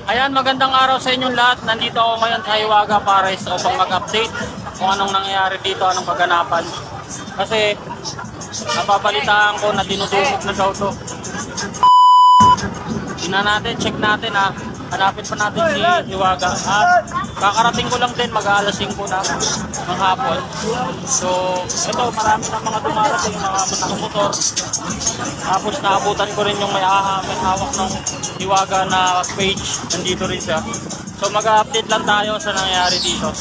Ayan, magandang araw sa inyong lahat. Nandito ako ngayon sa Hiwaga Pares upang mag-update kung anong nangyayari dito, anong kaganapan. Kasi napapalitaan ko na dinudukot na daw to. Tingnan natin, check natin ha. Hanapin pa natin si Hiwaga. At kakarating ko lang din, mag-aalas 5 na ng hapon. So, ito, marami na mga dumarating, mga nakamotor. Tapos naabutan ko rin yung may hawak ng Hiwaga na page. Nandito rin siya. So, mag-update lang tayo sa nangyayari dito.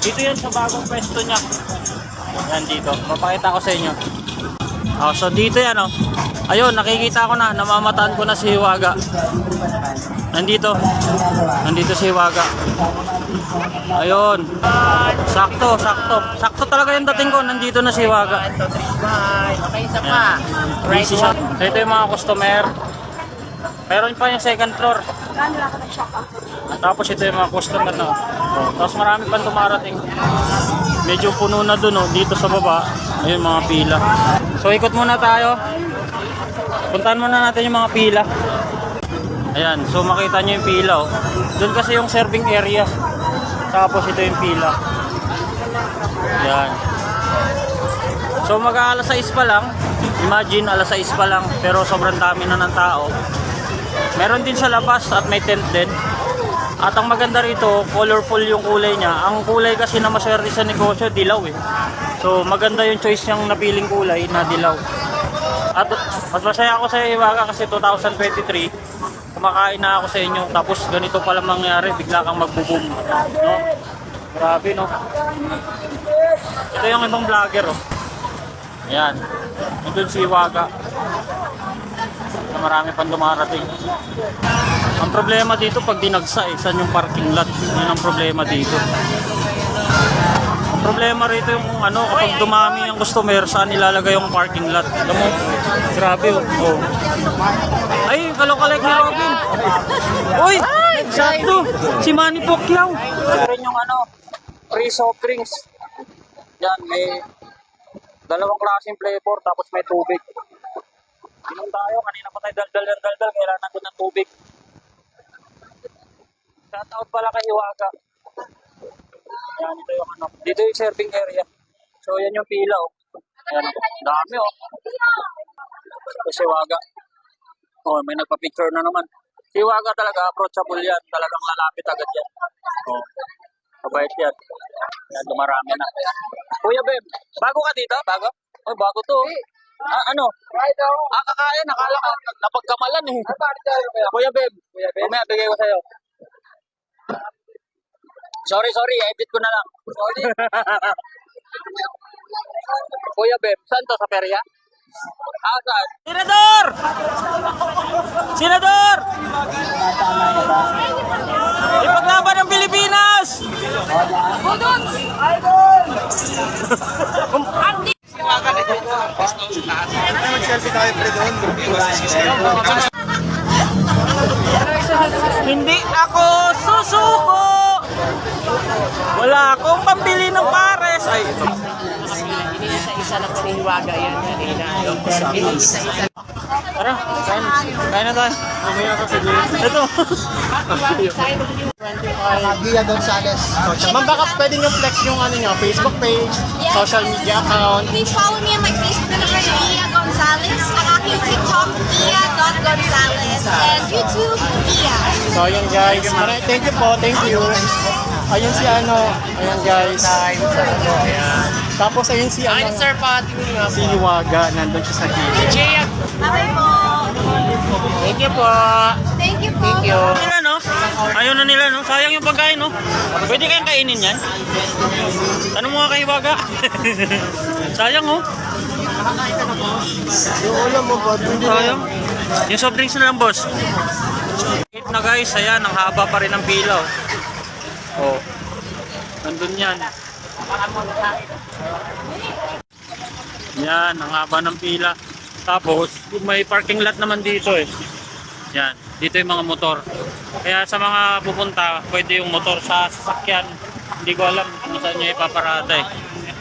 Dito yan sa bagong pwesto niya. Yan dito. Mapakita ko sa inyo. So, dito yan oh. Ayun, nakikita ko na, namamataan ko na si Hiwaga. Nandito si Hiwaga. Ayun. Sakto. Sakto talaga yung dating ko, nandito na si Hiwaga. Okay, isa pa. Right shot. So, ito yung mga customer. Meron pa yung second floor. At tapos ito yung mga customer na. Tapos marami pang dumarating. Medyo puno na dun dito sa baba. Ayun mga pila. So ikot muna tayo. Puntahan muna natin yung mga pila. Ayan, so makita nyo yung pila Doon kasi yung serving area. Tapos ito yung pila. Ayan. So mag-aalas 6 pa lang. Imagine alas 6 pa lang. Pero sobrang dami na ng tao. Meron din sa labas at may tent din. At ang maganda rito, colorful yung kulay niya. Ang kulay kasi na maswerte sa negosyo, dilaw eh. So maganda yung choice niyang napiling kulay na dilaw. At mas masaya ako sa Hiwaga kasi 2023, kumakain na ako sa inyo. Tapos ganito pala mangyari, bigla kang magbo-boom. No? Grabe no. Ito yung ibang vlogger Ayan. Ito si Hiwaga. Marami pang dumarating. Ang problema dito pag dinagsa saan yung parking lot? Yan ang problema dito. Ang problema rito yung kapag dumami ang customer, saan ilalagay yung parking lot? Alam mo, grabe Ay, kalokalek ni Robin. Uy, sakto. Si Manny Pacquiao. Meron yung free soft drinks. Yan, may dalawang klaseng flavor tapos may tubig. Inom tayo, kanina pa tayo daldal, kailangan natin ng tubig. Shoutout pala kay Hiwaga. Ayan, ito yung dito yung serving area. So, yan yung pila Ayan, dami Ito si Hiwaga. May nagpa-picture na naman. Si Hiwaga talaga, approachable yan. Talagang lalapit agad yan. Mabait yan. Ayan, dumarami na. Kuya Beb, bago ka dito? Bago? Bago to. Kakain. Nakala ko, napagkamalan eh. Kuya Beb, mamaya bigay ko sa'yo. Sorry, edit ko na lang. Sorry. Kuya Beb, saan to? Sa perya? Saan? Senador! Ipaglaban ng Pilipinas! Mag-selfie tayo pre doon. Hindi ako susuko! Wala akong pambili ng pares! Ay, ito. Isa na po ni Hiwaga yan. Isa-isa. Tara, kain na tayo. Mamaya ka sa gilid. Ito. Gia Gonzales. Ma'am, baka pwede nyo flex yung Facebook page, social media account. Please follow me on my Facebook page, Gia Gonzales. Ang aking TikTok, Gia.Gonzales. And YouTube, Gia. So, ayun guys. Thank you po. Thank you. Ayun si Ayan guys. Ayan. Tapos ayun si Sir Pat. si Hiwaga. Nandun siya sa gilid. Okay po. Thank you po. Thank you po. Thank you. Nila, no? Ayaw na nila, no? Sayang yung pagkain, no? Pwede kayang kainin yan? Tanong mo nga kay Hiwaga. Sayang, oh. Yung ulam mo po. Sayang. Yung soft drinks na lang, boss. Hit na guys, ayan, ang haba pa rin ng pila, oh. Nandun yan. Yan, ang haba ng pila. Tapos, may parking lot naman dito Yan, dito yung mga motor. Kaya sa mga pupunta, pwede yung motor sa sasakyan. Hindi ko alam kung saan nyo ipaparada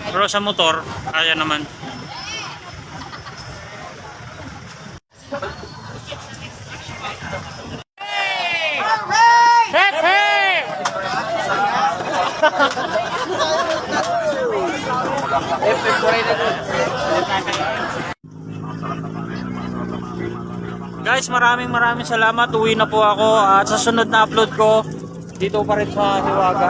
Pero sa motor, kaya naman. Guys, maraming salamat. Uwi na po ako at sa sunod na upload ko dito pa rin sa Hiwaga.